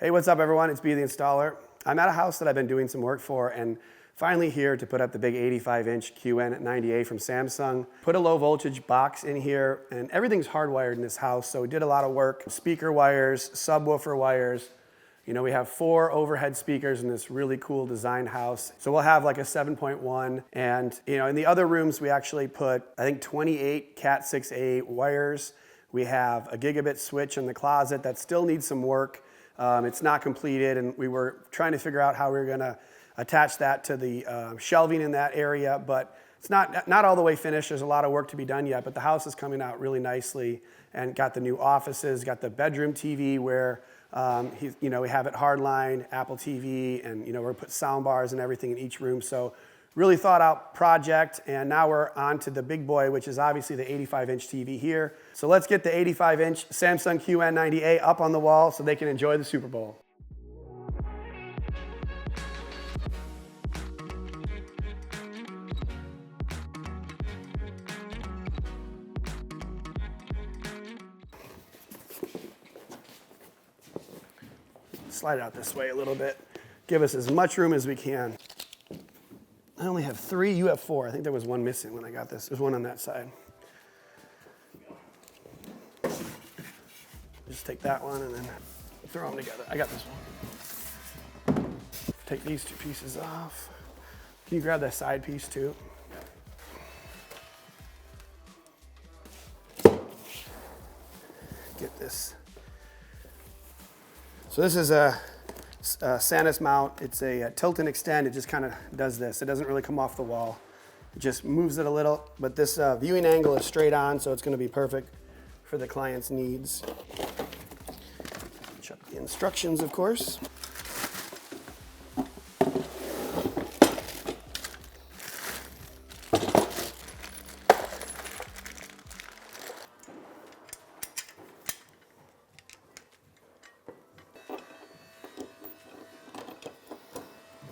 Hey, what's up everyone? It's B the Installer. I'm at a house that I've been doing some work for and finally here to put up the big 85-inch QN90A from Samsung. Put a low voltage box in here and everything's hardwired in this house, so we did a lot of work. Speaker wires, subwoofer wires. You know, we have 4 overhead speakers in this really cool designed house. So we'll have like a 7.1 and you know, in the other rooms we actually put, I think 28 Cat 6A wires. We have a gigabit switch in the closet that still needs some work. It's not completed and we were trying to figure out how we were gonna attach that to the shelving in that area, but it's not all the way finished. There's a lot of work to be done yet, but the house is coming out really nicely and got the new offices, got the bedroom TV where we have it hardline, Apple TV, and we're gonna put sound bars and everything in each room. So really thought out project, and now we're on to the big boy, which is obviously the 85-inch TV here. So let's get the 85-inch Samsung QN90A up on the wall so they can enjoy the Super Bowl. Slide it out this way a little bit. Give us as much room as we can. I only have 3, you have 4. I think there was one missing when I got this. There's one on that side. Just take that one and then throw them together. I got this one. Take these 2 pieces off. Can you grab that side piece too? Get this. So this is a Sanus mount. It's a tilt and extend. It just kind of does this. It doesn't really come off the wall. It just moves it a little, but this viewing angle is straight on, so it's going to be perfect for the client's needs. Check the instructions, of course.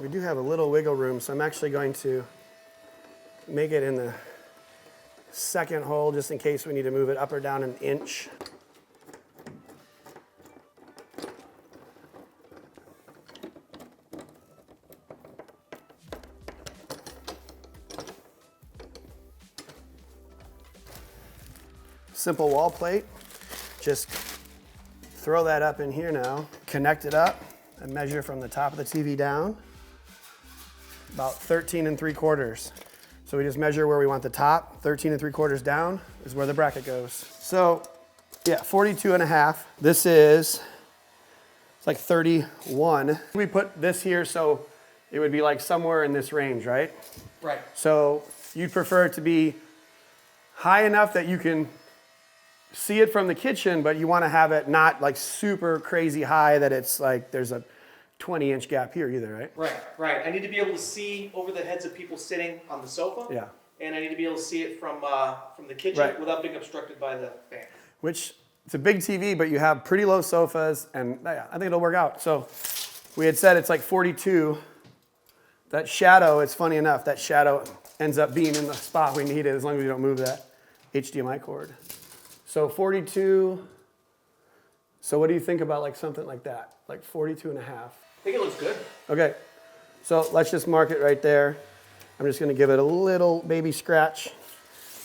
We do have a little wiggle room, so I'm actually going to make it in the second hole just in case we need to move it up or down an inch. Simple wall plate. Just throw that up in here now. Connect it up and measure from the top of the TV down. About 13 3/4. So we just measure where we want the top. 13 3/4 down is where the bracket goes. So yeah, 42.5. This is, it's like 31. We put this here so it would be like somewhere in this range, right? Right. So you'd prefer it to be high enough that you can see it from the kitchen, but you want to have it not like super crazy high that it's like there's a 20-inch gap here either, right? Right. I need to be able to see over the heads of people sitting on the sofa. Yeah. And I need to be able to see it from the kitchen Right. without being obstructed by the fan. Which, it's a big TV, but you have pretty low sofas, and yeah, I think it'll work out. So we had said it's like 42. That shadow, it's funny enough, that shadow ends up being in the spot we need it as long as we don't move that HDMI cord. So 42. So what do you think about like something like that? Like 42.5. I think it looks good. Okay, so let's just mark it right there. I'm just gonna give it a little baby scratch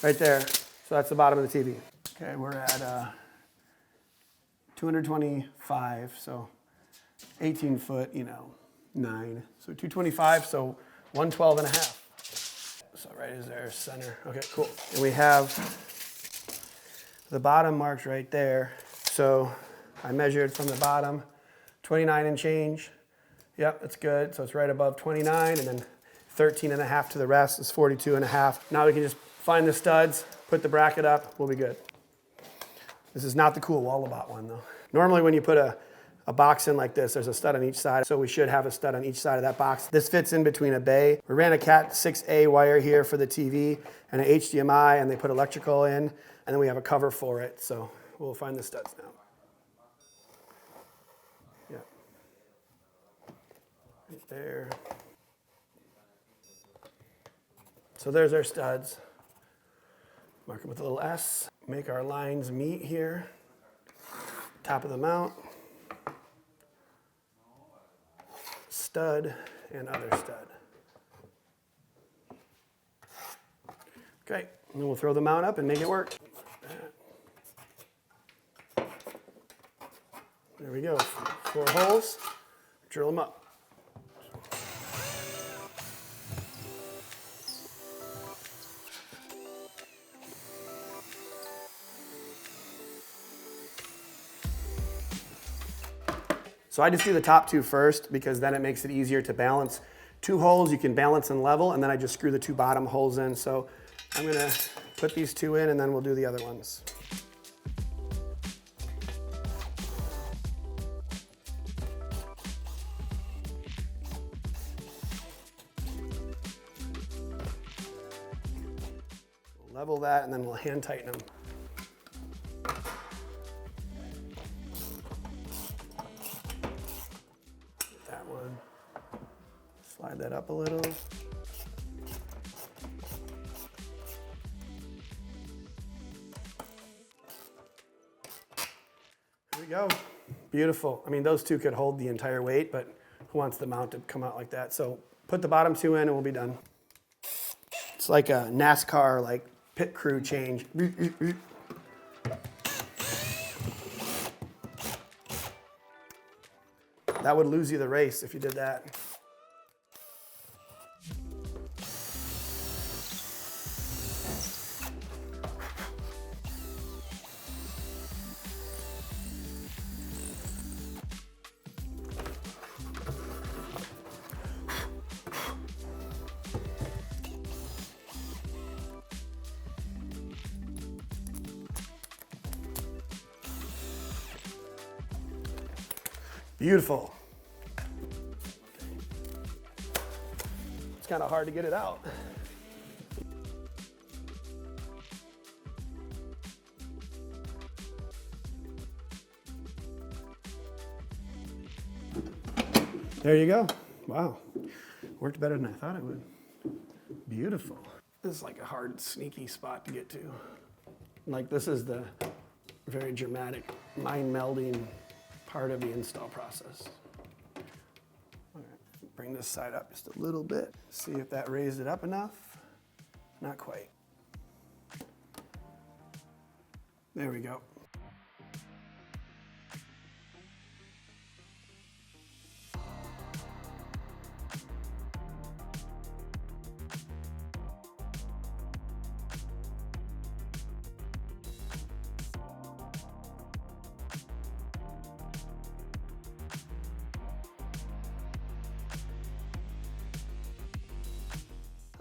right there. So that's the bottom of the TV. Okay, we're at 225, so 18 foot, 9. So 225, so 112.5. So right is there, center. Okay, cool. And we have the bottom marked right there. So I measured from the bottom, 29 and change. Yep, that's good. So it's right above 29, and then 13.5 to the rest is 42.5. Now we can just find the studs, put the bracket up, we'll be good. This is not the cool Wallabout one though. Normally when you put a box in like this, there's a stud on each side, so we should have a stud on each side of that box. This fits in between a bay. We ran a Cat 6A wire here for the TV and an HDMI, and they put electrical in, and then we have a cover for it, so we'll find the studs now. Yeah. Right there. So there's our studs. Mark them with a little S. Make our lines meet here. Top of the mount. stud and other stud. Okay, and then we'll throw the mount up and make it work. There we go, 4 holes, drill them up. So I just do the top 2 first because then it makes it easier to balance. 2 holes you can balance and level, and then I just screw the 2 bottom holes in. So I'm gonna put these 2 in and then we'll do the other ones. We'll level that and then we'll hand tighten them. Slide that up a little. There we go. Beautiful. I mean, those 2 could hold the entire weight, but who wants the mount to come out like that? So put the bottom 2 in and we'll be done. It's like a NASCAR, like pit crew change. That would lose you the race if you did that. Beautiful. It's kind of hard to get it out. There you go. Wow. Worked better than I thought it would. Beautiful. This is like a hard, sneaky spot to get to. Like, this is the very dramatic, mind-melding part of the install process. All right, bring this side up just a little bit. See if that raised it up enough. Not quite. There we go.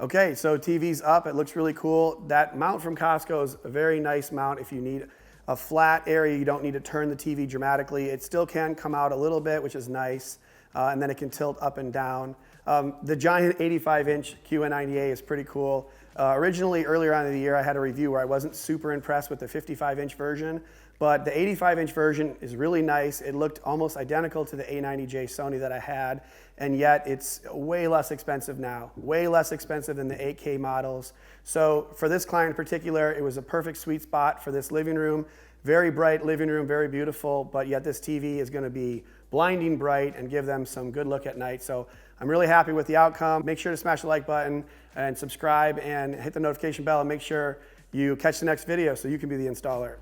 Okay, so TV's up, it looks really cool. That mount from Costco is a very nice mount if you need a flat area, you don't need to turn the TV dramatically. It still can come out a little bit, which is nice, and then it can tilt up and down. The giant 85-inch QN90A is pretty cool. Originally, earlier on in the year, I had a review where I wasn't super impressed with the 55-inch version, but the 85-inch version is really nice. It looked almost identical to the A90J Sony that I had, and yet it's way less expensive now, way less expensive than the 8K models. So for this client in particular, it was a perfect sweet spot for this living room. Very bright living room, very beautiful, but yet this TV is gonna be blinding bright and give them some good look at night. So I'm really happy with the outcome. Make sure to smash the like button and subscribe and hit the notification bell and make sure you catch the next video so you can be the installer.